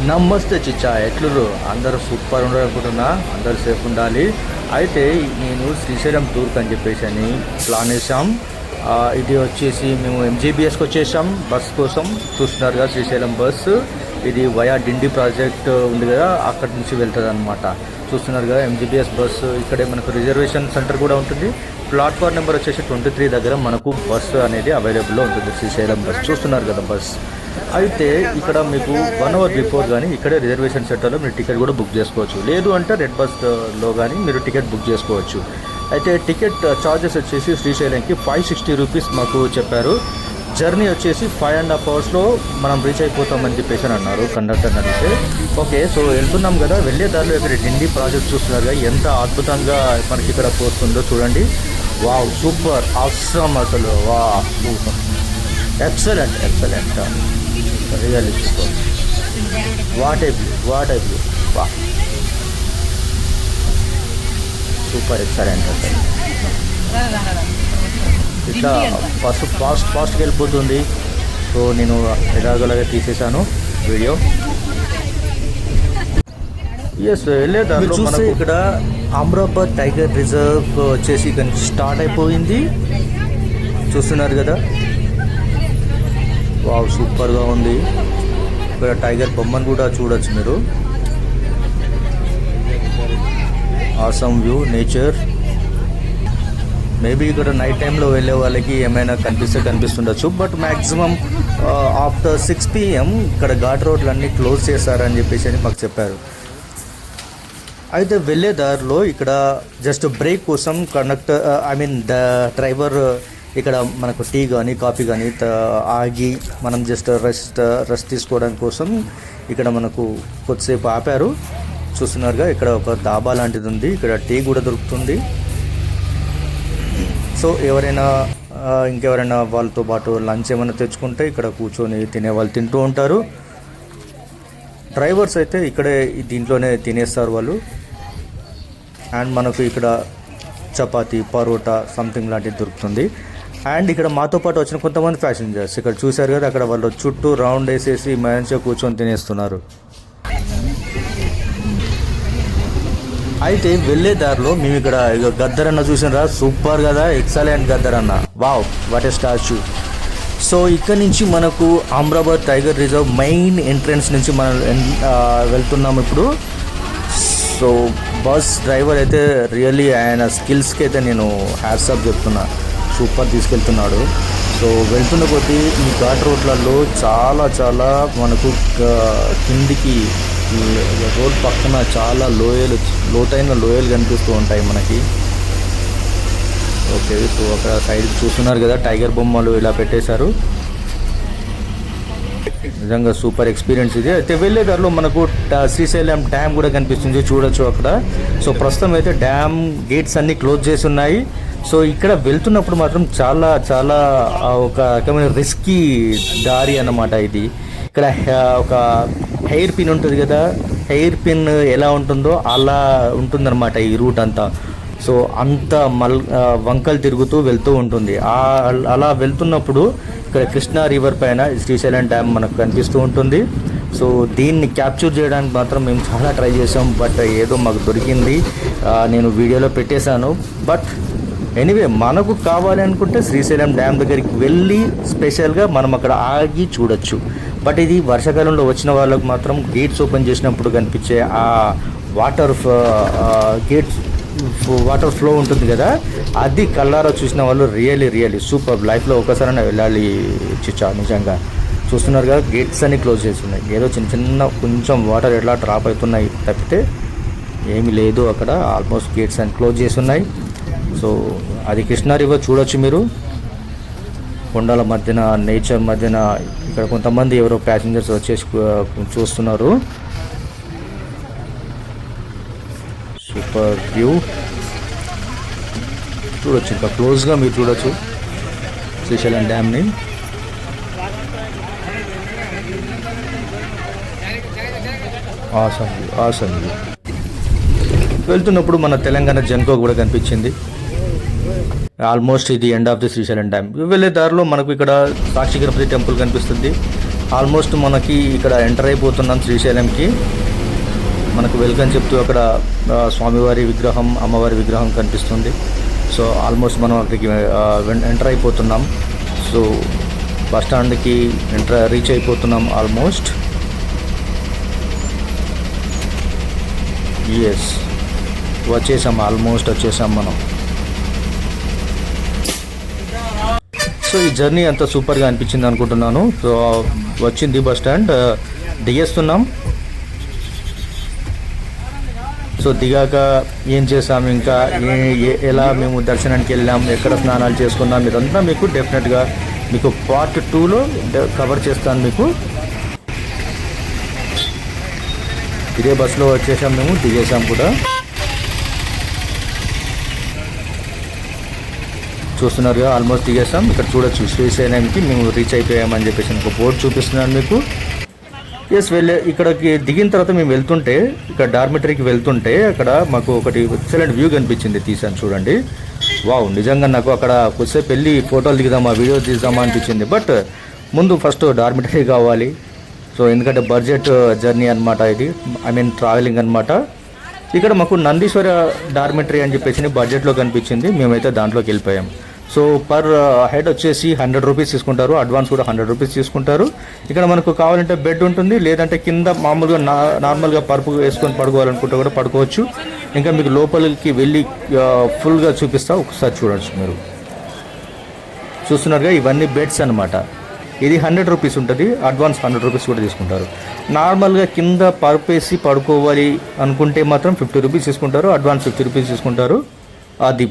నమస్తే చిచ్చా, ఎట్లురు? అందరూ సూపర్ ఉండాలనుకుంటున్నా, అందరూ సేఫ్ ఉండాలి. అయితే నేను శ్రీశైలం టూర్కి అని చెప్పేసి అని ప్లాన్ వేసాం. ఇది వచ్చేసి మేము ఎంజీబీఎస్కి వచ్చేసాం బస్ కోసం. చూస్తున్నారుగా శ్రీశైలం బస్సు. ఇది వయా డిండి ప్రాజెక్ట్ ఉంది కదా, అక్కడి నుంచి వెళ్తుంది అనమాట. చూస్తున్నారు కదా ఎంజీబీఎస్ బస్సు. ఇక్కడే మనకు రిజర్వేషన్ సెంటర్ కూడా ఉంటుంది. ప్లాట్ఫామ్ నెంబర్ వచ్చేసి 23 దగ్గర మనకు బస్సు అనేది అవైలబుల్లో ఉంటుంది. శ్రీశైలం బస్ చూస్తున్నారు కదా బస్. అయితే ఇక్కడ మీకు 1 అవర్ బిఫోర్ కానీ ఇక్కడే రిజర్వేషన్ సెంటర్లో మీరు టికెట్ కూడా బుక్ చేసుకోవచ్చు. లేదు అంటే రెడ్ బస్లో కానీ మీరు టికెట్ బుక్ చేసుకోవచ్చు. అయితే టికెట్ ఛార్జెస్ వచ్చేసి శ్రీశైలంకి 560 రూపీస్ మాకు చెప్పారు. జర్నీ వచ్చేసి 5.5 అవర్స్లో మనం రీచ్ అయిపోతామని చెప్పేసి అని అన్నారు కండక్టర్ అడిగితే. ఓకే, సో వెళ్తున్నాం కదా, వెళ్ళే దారిలో ఇక్కడ డిండి ప్రాజెక్ట్ చూస్తున్నారుగా, ఎంత అద్భుతంగా మనకి ఇక్కడ పోస్తుందో చూడండి. వావ్, సూపర్ అవసరం అసలు. వా, excellent excellent, really super. What a view, what a view. వా, సూపర్ ఎక్సలెంట్ అసలు. ఇట్లా ఫాస్ట్గా వెళ్ళిపోతుంది. సో నేను ఎలాగోలాగా తీసేసాను వీడియో. ఎస్, వెళ్ళే దాంట్లో మనకు ఇక్కడ అమ్రాబాద్ టైగర్ రిజర్వ్ వచ్చేసి ఇక్కడ స్టార్ట్ అయిపోయింది. చూస్తున్నారు కదా, వావ్ సూపర్గా ఉంది. ఇక్కడ టైగర్ బొమ్మను కూడా చూడొచ్చు మీరు. Awesome view, nature. మేబీ ఇక్కడ నైట్ టైంలో వెళ్ళే వాళ్ళకి ఏమైనా కనిపిస్తుండొచ్చు. బట్ మ్యాక్సిమం ఆఫ్టర్ 6 PM ఇక్కడ ఘాట్ రోడ్లు అన్నీ క్లోజ్ చేస్తారని చెప్పేసి అని మాకు చెప్పారు. అయితే వెళ్ళే దారిలో ఇక్కడ జస్ట్ బ్రేక్ కోసం కండక్టర్ ద డ్రైవర్ ఇక్కడ మనకు టీ కానీ కాఫీ కానీ ఆగి మనం జస్ట్ రెస్ట్ తీసుకోవడం కోసం ఇక్కడ మనకు కొద్దిసేపు ఆపారు. చూస్తున్నారుగా, ఇక్కడ ఒక డాబా లాంటిది ఉంది. ఇక్కడ టీ కూడా దొరుకుతుంది. సో ఎవరైనా ఇంకెవరైనా వాళ్ళతో పాటు లంచ్ ఏమైనా తెచ్చుకుంటే ఇక్కడ కూర్చొని తినే వాళ్ళు తింటూ ఉంటారు. డ్రైవర్స్ అయితే ఇక్కడే దీంట్లోనే తినేస్తారు వాళ్ళు. అండ్ మనకు ఇక్కడ చపాతీ, పరోటా సంథింగ్ లాంటిది దొరుకుతుంది. అండ్ ఇక్కడ మాతో పాటు వచ్చిన కొంతమంది ప్యాసింజర్స్ ఇక్కడ చూశారు కదా, అక్కడ వాళ్ళు చుట్టూ రౌండ్ వేసేసి మంచిగా కూర్చొని తినేస్తున్నారు. అయితే వెళ్ళే దారిలో మేము ఇక్కడ గద్దరన్న చూసినారా, సూపర్ కదా, ఎక్సలెంట్ గద్దరన్న. Wow, what a statue. So ఇక్కడ నుంచి మనకు Amrabad tiger reserve main entrance నుంచి మనం వెళ్తున్నాము ఇప్పుడు. సో బస్ డ్రైవర్ అయితే రియల్లీ ఆయన స్కిల్స్కి అయితే నేను హ్యాట్స్ ఆఫ్ చెప్తున్నా, సూపర్ తీసుకెళ్తున్నాడు. సో వెళ్తున్న కొద్దీ ఈ ఘాట్ రోడ్లలో చాలా చాలా మనకు కిందికి రోడ్ పక్కన చాలా లోతైన లోయలు కనిపిస్తూ ఉంటాయి మనకి. ఓకే, సో అక్కడ సైడ్ చూస్తున్నారు కదా, టైగర్ బొమ్మలు ఇలా పెట్టేశారు. నిజంగా సూపర్ ఎక్స్పీరియన్స్ ఇది. అయితే వెళ్ళే దారిలో మనకు శ్రీశైలం డ్యామ్ కూడా కనిపిస్తుంది, చూడొచ్చు అక్కడ. సో ప్రస్తుతం అయితే డ్యామ్ గేట్స్ అన్నీ క్లోజ్ చేసి ఉన్నాయి. సో ఇక్కడ వెళ్తున్నప్పుడు మాత్రం చాలా చాలా ఒక రకమైన రిస్కీ దారి అన్నమాట ఇది. ఇక్కడ ఒక హెయిర్ పిన్ ఉంటుంది కదా, హెయిర్ పిన్ ఎలా ఉంటుందో అలా ఉంటుందన్నమాట ఈ రూట్ అంతా. సో అంత వంకలు తిరుగుతూ వెళ్తూ ఉంటుంది. అలా వెళ్తున్నప్పుడు ఇక్కడ కృష్ణా రివర్ పైన శ్రీశైలం డ్యామ్ మనకు కనిపిస్తూ ఉంటుంది. సో దీన్ని క్యాప్చర్ చేయడానికి మాత్రం మేము చాలా ట్రై చేసాం, బట్ ఏదో మాకు దొరికింది. నేను వీడియోలో పెట్టేశాను. బట్ ఎనీవే, మనకు కావాలి అనుకుంటే శ్రీశైలం డ్యామ్ దగ్గరికి వెళ్ళి స్పెషల్గా మనం అక్కడ ఆగి చూడొచ్చు. బట్ ఇది వర్షాకాలంలో వచ్చిన వాళ్ళకు మాత్రం గేట్స్ ఓపెన్ చేసినప్పుడు కనిపించే ఆ వాటర్ ఫ్లో ఉంటుంది కదా, అది కళ్ళారా చూసిన వాళ్ళు రియల్లీ సూపర్. లైఫ్లో ఒకసారైనా వెళ్ళాలి చిచ్చా, నిజంగా. చూస్తున్నారు కదా, గేట్స్ అన్ని క్లోజ్ చేసి ఉన్నాయి. ఏదో చిన్న కొంచెం వాటర్ ఎట్లా డ్రాప్ అవుతున్నాయి తప్పితే ఏమీ లేదు అక్కడ. ఆల్మోస్ట్ గేట్స్ అన్ని క్లోజ్ చేసి ఉన్నాయి. సో అది కృష్ణా రివర్ చూడొచ్చు మీరు, కొండల మధ్యన, నేచర్ మధ్యన. ఇక్కడ కొంతమంది ఎవరో ప్యాసింజర్స్ వచ్చేసి చూస్తున్నారు. సూపర్ వ్యూ చూడొచ్చు, ఇంకా క్లోజ్గా మీరు చూడొచ్చు శ్రీశైలం డ్యామ్ని. Awesome view. వెళ్తున్నప్పుడు మన తెలంగాణ జెన్కో కూడా కనిపించింది. ఆల్మోస్ట్ ఇది end of the Srisailam dam. వెళ్ళే దారిలో మనకు ఇక్కడ సాక్షి గణపతి టెంపుల్ కనిపిస్తుంది. ఆల్మోస్ట్ మనకి ఇక్కడ ఎంటర్ అయిపోతున్నాం శ్రీశైలంకి. మనకు వెల్కమ్ చెప్తూ అక్కడ స్వామివారి విగ్రహం, అమ్మవారి విగ్రహం కనిపిస్తుంది. సో ఆల్మోస్ట్ మనం అక్కడికి ఎంటర్ అయిపోతున్నాం. సో బస్ స్టాండ్కి రీచ్ అయిపోతున్నాం ఆల్మోస్ట్. ఎస్, ఆల్మోస్ట్ వచ్చేసాం మనం. సో ఈ జర్నీ అంతా సూపర్గా అనిపించింది అనుకుంటున్నాను. సో వచ్చింది బస్ స్టాండ్, దిగేస్తున్నాం. సో దిగాక ఏం చేసాం, ఇంకా ఎలా మేము దర్శనానికి వెళ్ళాం, ఎక్కడ స్నానాలు చేసుకున్నాం, ఇదంతా మీకు డెఫినెట్గా మీకు పార్ట్ 2లో కవర్ చేస్తాను మీకు. ఇదే బస్సులో వచ్చేసాం, మేము దిగేసాం కూడా. చూస్తున్నారుగా, ఆల్మోస్ట్ దిగేసాం. ఇక్కడ చూడొచ్చు శ్రీశైలంకి మేము రీచ్ అయిపోయామని చెప్పేసి ఒక బోర్డు చూపిస్తున్నాను మీకు. ఎస్, ఇక్కడికి దిగిన తర్వాత మేము వెళ్తుంటే, ఇక్కడ డార్మిటరీకి వెళ్తుంటే అక్కడ మాకు ఒకటి ఎక్సలెంట్ వ్యూ కనిపించింది, తీసాను చూడండి. వావ్, నిజంగా నాకు అక్కడ కొద్దిసేపు వెళ్ళి ఫోటోలు దిగుదామా, వీడియోస్ తీద్దామా అనిపించింది. బట్ ముందు ఫస్ట్ డార్మిటరీ కావాలి. సో ఎందుకంటే బడ్జెట్ జర్నీ అనమాట ఇది, ట్రావెలింగ్ అనమాట. ఇక్కడ మాకు నందీశ్వర డార్మిటరీ అని చెప్పేసి బడ్జెట్లో కనిపించింది. మేమైతే దాంట్లోకి వెళ్ళిపోయాం. సో పర్ హెడ్ వచ్చేసి 100 రూపీస్ తీసుకుంటారు, అడ్వాన్స్ కూడా 100 రూపీస్ తీసుకుంటారు. ఇక్కడ మనకు కావాలంటే బెడ్ ఉంటుంది, లేదంటే కింద మామూలుగా నార్మల్గా పరుపు వేసుకొని పడుకోవాలనుకుంటే కూడా పడుకోవచ్చు. ఇంకా మీకు లోపలికి వెళ్ళి ఫుల్గా చూపిస్తా, ఒకసారి చూడవచ్చు. మీరు చూస్తున్నారుగా, ఇవన్నీ బెడ్స్ అనమాట. ఇది 100 రూపీస్ ఉంటుంది, అడ్వాన్స్ 100 రూపీస్ కూడా తీసుకుంటారు. నార్మల్గా కింద పరుపు వేసి పడుకోవాలి అనుకుంటే మాత్రం 50 రూపీస్ తీసుకుంటారు, అడ్వాన్స్ 50 రూపీస్ తీసుకుంటారు. అది